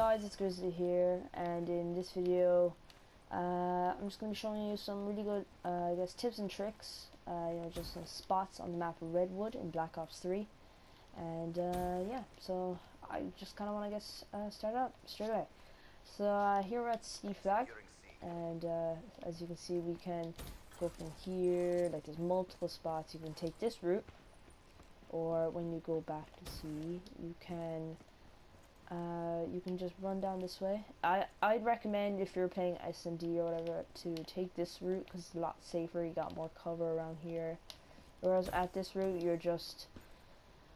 guys, it's Grizzly here, and in this video I'm just going to be showing you some really good I guess tips and tricks, just some spots on the map of Redwood in Black Ops 3. And yeah, so I just kind of want to get started up straight away. So here we're at C flag, and as you can see, we can go from here. Like, there's multiple spots. You can take this route, or when you go back to C, you can just run down this way. I'd recommend, if you're playing SMD or whatever, to take this route because it's a lot safer. You got more cover around here. Whereas at this route, you're just,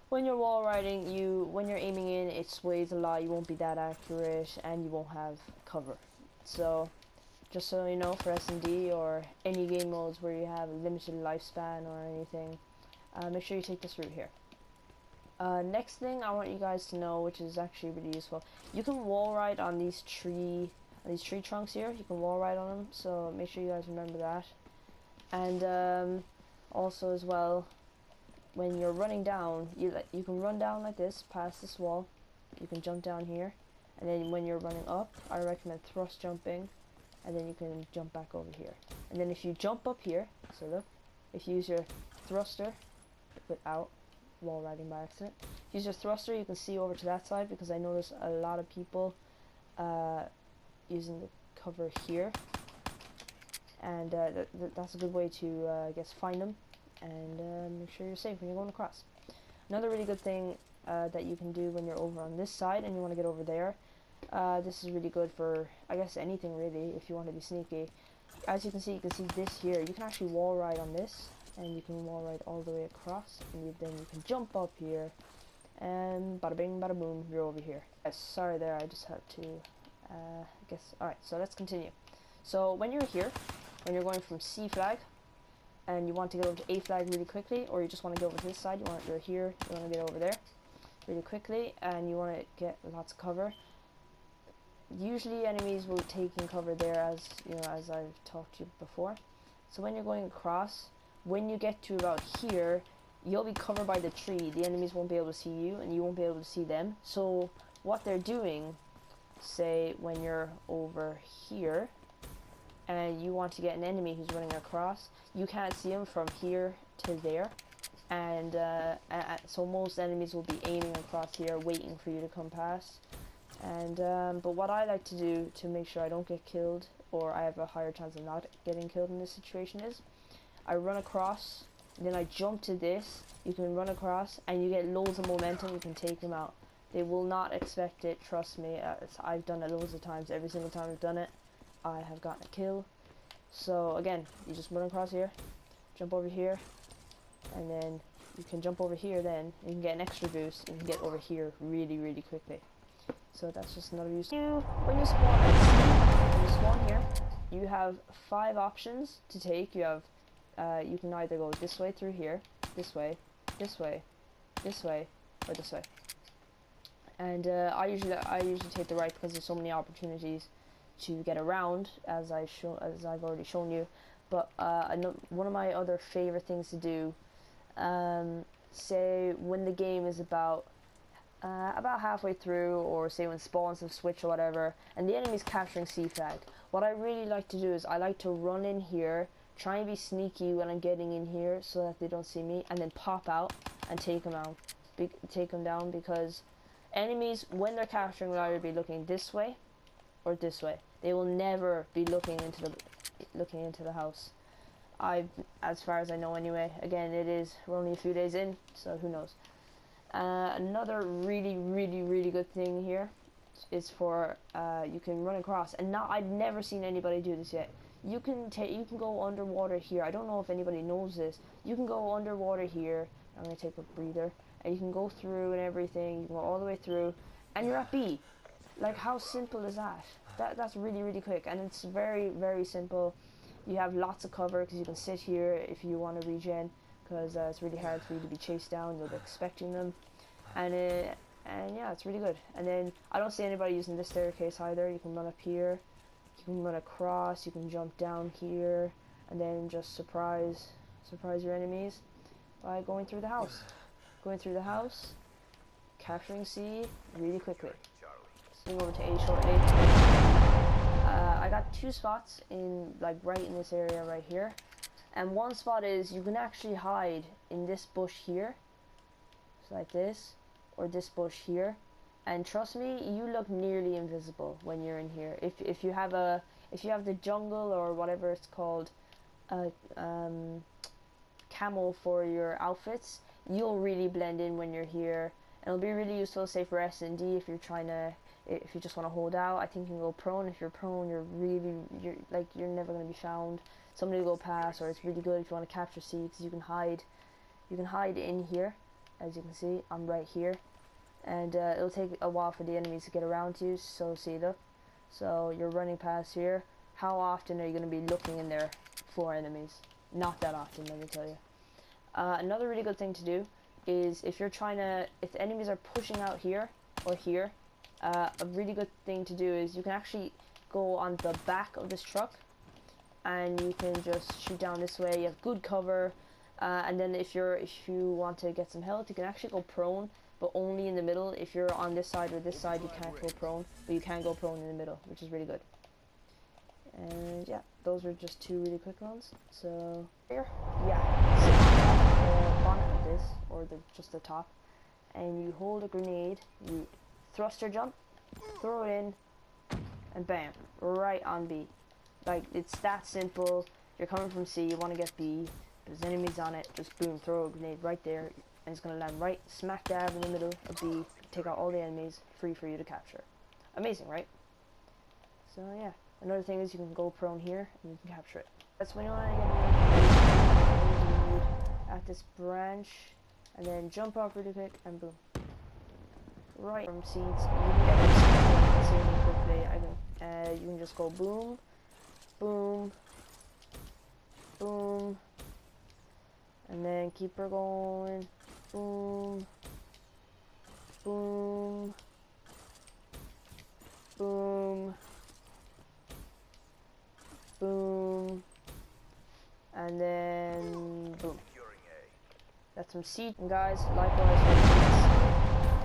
when you're wall riding, when you're aiming in, it sways a lot. You won't be that accurate, and you won't have cover. So just so you know, for SMD or any game modes where you have a limited lifespan or anything, make sure you take this route here. Next thing I want you guys to know, which is actually really useful, you can wall ride on these tree trunks here. You can wall ride on them, so make sure you guys remember that. And also as well, when you're running down, you can run down like this past this wall. You can jump down here, and then when you're running up, I recommend thrust jumping, and then you can jump back over here. And then if you jump up here, so look, if you use your thruster without wall riding by accident, use your thruster, you can see over to that side, because I notice a lot of people using the cover here, and that's a good way to I guess find them and make sure you're safe when you're going across. Another really good thing that you can do when you're over on this side and you want to get over there, this is really good for, I guess, anything really, if you want to be sneaky. As you can see this here. You can actually wall ride on this, and you can wall ride all the way across, and then you can jump up here, and bada bing bada boom, you're over here. Sorry there, I just had to I guess. Alright, so let's continue. So when you're here, when you're going from C flag and you want to get over to A flag really quickly, or you just want to get over to this side, you're here, you want to get over there really quickly, and you want to get lots of cover. Usually enemies will take in cover there, as you know, as I've talked to you before. So when you're going across, when you get to about here, you'll be covered by the tree. The enemies won't be able to see you, and you won't be able to see them. So what they're doing, say when you're over here and you want to get an enemy who's running across, you can't see him from here to there, and so most enemies will be aiming across here, waiting for you to come past. And but what I like to do to make sure I don't get killed, or I have a higher chance of not getting killed in this situation, is I run across, then I jump to this. You can run across and you get loads of momentum. You can take them out. They will not expect it, trust me. I've done it loads of times. Every single time I've done it, I have gotten a kill. So again, you just run across here, jump over here, and then you can jump over here, then you can get an extra boost. You can get over here really, really quickly. So that's just another use. When you spawn here, you have 5 options to take. You have you can either go this way through here, this way, this way, this way, or this way. And I usually take the right, because there's so many opportunities to get around, as I've already shown you. But one of my other favorite things to do, say when the game is about halfway through, or say when spawns have switched or whatever, and the enemy's capturing C flag, what I really like to do is I like to run in here, try and be sneaky when I'm getting in here so that they don't see me, and then pop out and take them out, take them down, because enemies, when they're capturing, will either be looking this way or this way. They will never be looking into the house. As far as I know anyway. Again, we're only a few days in, so who knows. Another really good thing here is for you can run across, and I've never seen anybody do this yet. You can go underwater here. I don't know if anybody knows this. You can go underwater here. I'm gonna take a breather, and you can go through and everything. You can go all the way through, and you're at B. Like, how simple is that? That's really quick, and it's very simple. You have lots of cover, because you can sit here if you want to regen, because it's really hard for you to be chased down. You'll be expecting them, and yeah, it's really good. And then I don't see anybody using this staircase either. You can run up here, you can run across, you can jump down here, and then just surprise your enemies by going through the house, capturing C really quickly. Swing over to A shortly. I got 2 spots in, like, right in this area right here. And one spot is you can actually hide in this bush here. So like this. Or this bush here. And trust me, you look nearly invisible when you're in here. If you have the jungle or whatever it's called, camo for your outfits, you'll really blend in when you're here. And it'll be really useful, say for S&D, if you just want to hold out. I think you can go prone. If you're prone, you're never going to be found. Somebody will go past, or it's really good if you want to capture C, because you can hide in here. As you can see, I'm right here. And it'll take a while for the enemies to get around to you. So see, look. So you're running past here. How often are you going to be looking in there for enemies? Not that often, let me tell you. Another really good thing to do is if enemies are pushing out here or here, a really good thing to do is you can actually go on the back of this truck and you can just shoot down this way. You have good cover, and then if you want to get some health, you can actually go prone, but only in the middle. If you're on this side or this side, you can't go prone, but you can go prone in the middle, which is really good. And yeah, those were just 2 really quick ones. So here, yeah, sit on top of the bonnet of this, or just the top, and you hold a grenade, you thruster jump, throw it in, and bam, right on B. Like, it's that simple. You're coming from C, you want to get B, there's enemies on it, just boom, throw a grenade right there, and it's going to land right smack dab in the middle of B, take out all the enemies, free for you to capture. Amazing, right? So yeah, another thing is you can go prone here, and you can capture it. That's when you want to get at this branch, and then jump up really quick, and boom. Right from seeds, you can get from seeds insanely quickly. You can just go boom, boom, boom, and then keep her going, boom, boom, boom, boom, and then boom. That's some seed. And guys, likewise for the seed,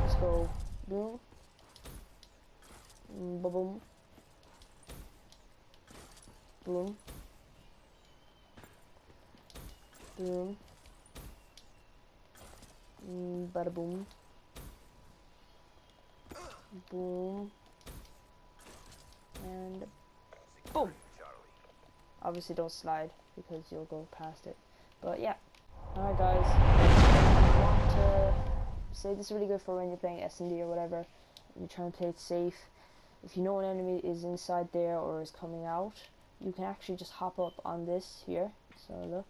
just go boom, boom, boom, boom, bada boom, boom, and boom. Obviously don't slide because you'll go past it, but yeah. Alright guys, I want to say this is really good for when you're playing S&D or whatever, and you're trying to play it safe. If you know an enemy is inside there or is coming out, you can actually just hop up on this here. So look,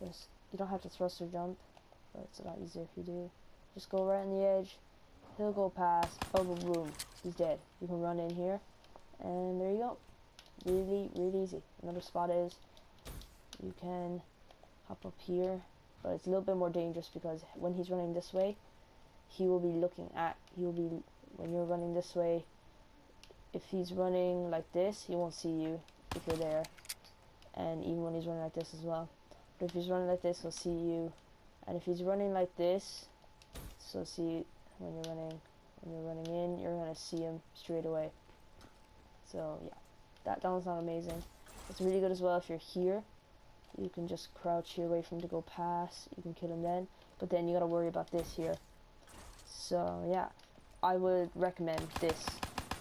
you don't have to thrust or jump, but it's a lot easier if you do. Just go right on the edge, he'll go past, boom, boom, boom, he's dead. You can run in here, and there you go. Really, really easy. Another spot is you can hop up here, but it's a little bit more dangerous because when he's running this way, when you're running this way, if he's running like this, he won't see you if you're there, and even when he's running like this as well. But if he's running like this, he'll see you, and if he's running like this, so see, when you're running in, you're gonna see him straight away. So yeah, that one's not amazing. It's really good as well if you're here. You can just crouch here, wait for him to go past. You can kill him then, but then you gotta worry about this here. So yeah, I would recommend this.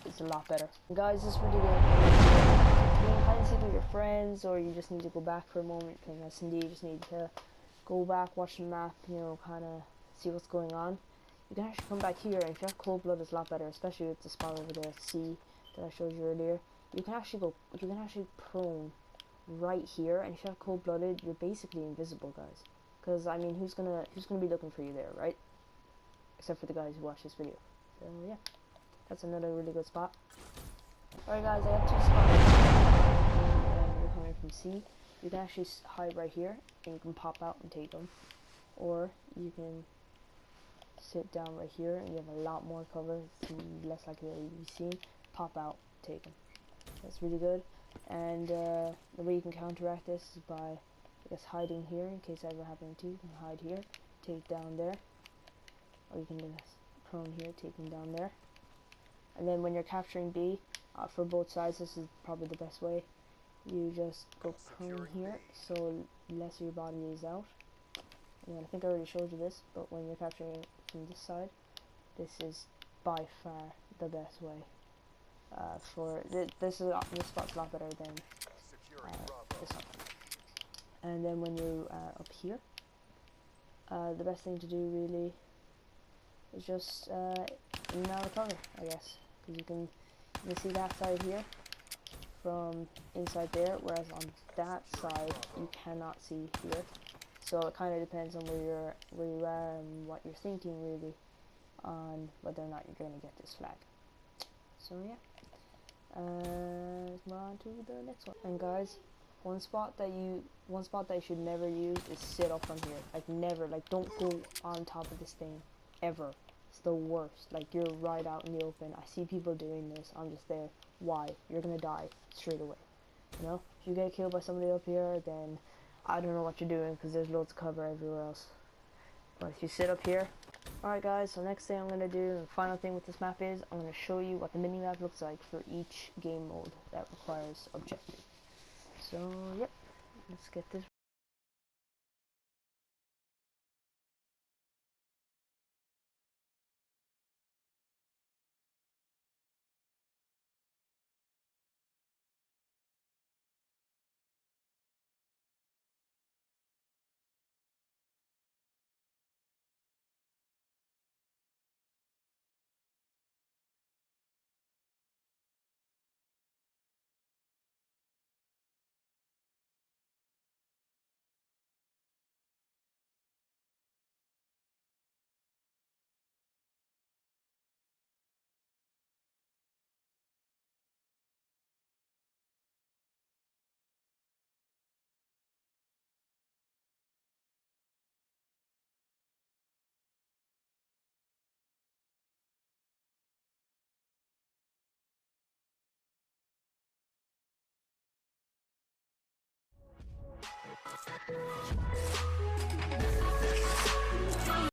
It's a lot better. Guys, this is really good. If you're hide and seek with your friends, or you just need to go back for a moment playing S&D, you just need to go back, watch the map, you know, kind of see what's going on. You can actually come back here, and if you have cold blood, it's a lot better, especially with the spot over there, C, that I showed you earlier. You can actually prone right here, and if you have cold-blooded, you're basically invisible, guys. Because I mean, who's gonna be looking for you there, right? Except for the guys who watch this video. So yeah, that's another really good spot. Alright guys, I have 2 spots. You're coming from C. You can actually hide right here, and you can pop out and take them, or you can sit down right here, and you have a lot more cover. It's less likely to be seen. Pop out, take them. That's really good. And the way you can counteract this is by, I guess, hiding here in case that ever happens to you. You can hide here, take down there, or you can just prone here, take him down there. And then when you're capturing B, for both sides, this is probably the best way. You just go prone here, so less of your body is out. And I think I already showed you this, but when you're capturing from this side, this is by far the best way. This spot's a lot better than this one. And then when you are up here, the best thing to do really is just in and out of cover, I guess, because you can see that side here from inside there, whereas on that side you cannot see here. So it kind of depends on where you are and what you're thinking really on whether or not you're going to get this flag. So yeah, let's move on to the next one. And guys, one spot that you should never use is sit up from here. Like never, like don't go on top of this thing ever. It's the worst. Like you're right out in the open. I see people doing this. I'm just there. Why? You're gonna die straight away. You know, if you get killed by somebody up here, then I don't know what you're doing because there's loads of cover everywhere else. But if you sit up here, alright guys, so next thing I'm going to do, and the final thing with this map is, I'm going to show you what the mini-map looks like for each game mode that requires objective. So, yep, let's get this.